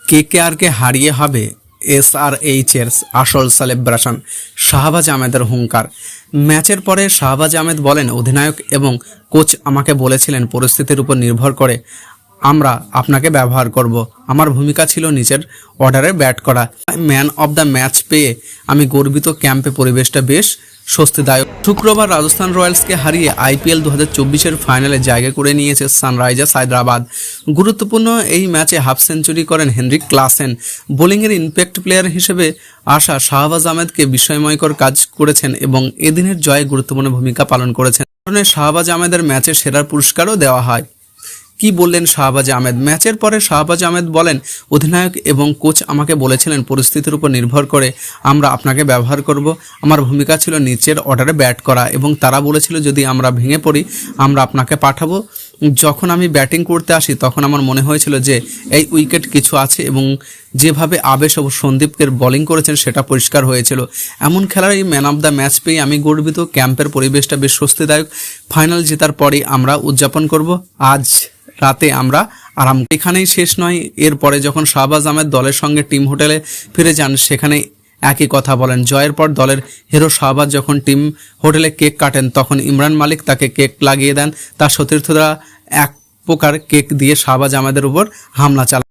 কেকেআরকে হারিয়ে হবে এসআরএইচ এর আসল সেলিব্রেশন, শাহবাজ আহমেদের হুঙ্কার। ম্যাচের পরে শাহবাজ আহমেদ বলেন, অধিনায়ক এবং কোচ আমাকে বলেছিলেন পরিস্থিতির উপর নির্ভর করে আমরা আপনাকে ব্যবহার করব। আমার ভূমিকা ছিল নিচের অর্ডারে ব্যাট করা। ম্যান অব দ্য ম্যাচ পেয়ে আমি গর্বিত। ক্যাম্পে পরিবেশটা বেশ স্বস্তিদায়ক। শুক্রবার রাজস্থান রয়্যালসকে হারিয়ে আইপিএল 2024-এর ফাইনালে জায়গা করে নিয়েছে সানরাইজার্স হায়দ্রাবাদ। গুরুত্বপূর্ণ এই ম্যাচে হাফ সেঞ্চুরি করেন হেনরিক ক্লাসেন। বোলিংয়ের ইম্প্যাক্ট প্লেয়ার হিসেবে আসা শাহবাজ আহমেদকে বিস্ময়কর কাজ করেছেন এবং এদিনের জয়ে গুরুত্বপূর্ণ ভূমিকা পালন করেছেন। কারণে শাহবাজ আহমেদের ম্যাচের সেরার পুরস্কারও দেওয়া হয়। কি বললেন শাহবাজ আহমেদ? ম্যাচের পরে শাহবাজ আহমেদ বলেন, অধিনায়ক এবং কোচ আমাকে বলেছিলেন পরিস্থিতির উপর নির্ভর করে আমরা আপনাকে ব্যবহার করব। আমার ভূমিকা ছিল নিচের অর্ডারে ব্যাট করা এবং তারা বলেছিল যদি আমরা ভেঙে পড়ি আমরা আপনাকে পাঠাবো। যখন আমি ব্যাটিং করতে আসি তখন আমার মনে হয়েছিল যে এই উইকেট কিছু আছে এবং যেভাবে আবেশ ও সন্দীপকে বোলিং করেছেন সেটা পরিষ্কার হয়েছিল। এমন খেলার এই ম্যান অফ দ্য ম্যাচ পেয়ে আমি গর্বিত। ক্যাম্পের পরিবেশটা বেশ স্বস্তিদায়ক। ফাইনাল জেতার পরেই আমরা উদযাপন করব। আজ রাতে আমরা আরাম। এখানেই শেষ নয়, এরপরে যখন শাহবাজ আহমেদ দলের সঙ্গে টিম হোটেলে ফিরে যান সেখানে একই কথা বলেন। জয়ের পর দলের হিরো শাহবাজ যখন টিম হোটেলে কেক কাটেন তখন ইমরান মালিক তাকে কেক লাগিয়ে দেন। তার সতীর্থরা এক প্রকার কেক দিয়ে শাহবাজ আহমেদের উপর হামলা চালান।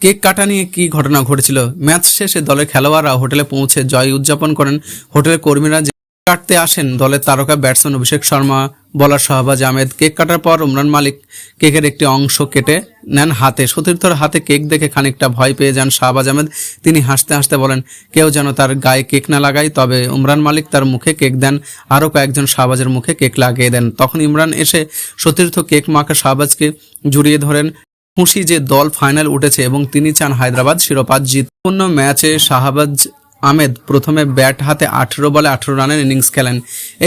কেক কাটা নিয়ে কী ঘটনা ঘটেছিল? ম্যাচ শেষে দলের খেলোয়াড়রা হোটেলে পৌঁছে জয় উদযাপন করেন। হোটেলের কর্মীরা কাটতে আসেন দলের তারকা ব্যাটসম্যান অভিষেক শর্মা, বলার শাহবাজ আহমেদ। কেক কাটার পর ইমরান মালিক কেকের একটি অংশ কেটে নেন হাতে। সতীর্থর হাতে কেক দেখে খানিকটা ভয় পেয়ে যান শাহবাজ আহমেদ। তিনি হাসতে হাসতে বলেন, কেউ যেন তার গায়ে কেক না লাগায়। তবে ইমরান মালিক তার মুখে কেক দেন। আরও কয়েকজন শাহবাজের মুখে কেক লাগিয়ে দেন। তখন ইমরান এসে সতীর্থ কেক মাখা শাহবাজকে জড়িয়ে ধরেন। খুশি যে দল ফাইনাল উঠেছে এবং তিনি চান হায়দ্রাবাদ শিরোপা জিত। পূর্ণ ম্যাচে শাহবাজ আহমেদ প্রথমে ব্যাট হাতে 18 বলে 18 রানের ইনিংস খেলেন।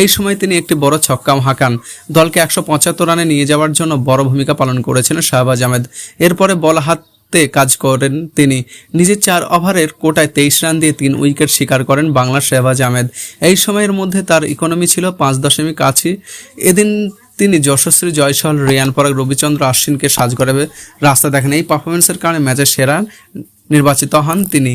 এই সময় তিনি একটি বড় ছক্কা হাঁকান। দলকে 175 রানে নিয়ে যাওয়ার জন্য বড় ভূমিকা পালন করেছেন শাহবাজ আহমেদ। এরপরে বল হাতে কাজ করেন তিনি। নিজের 4 ওভারের কোটায় 23 রান দিয়ে 3 উইকেট শিকার করেন বাংলার শাহবাজ আহমেদ। এই সময়ের মধ্যে তার ইকোনমি ছিল 5.80। এদিন তিনি যশস্বী জয়সওয়াল, রিয়ান পরাগ, রবিচন্দ্র আশ্বিনকে সাজঘরে রাস্তা দেখেন। এই পারফরমেন্সের কারণে ম্যাচের সেরা নির্বাচিত হন তিনি।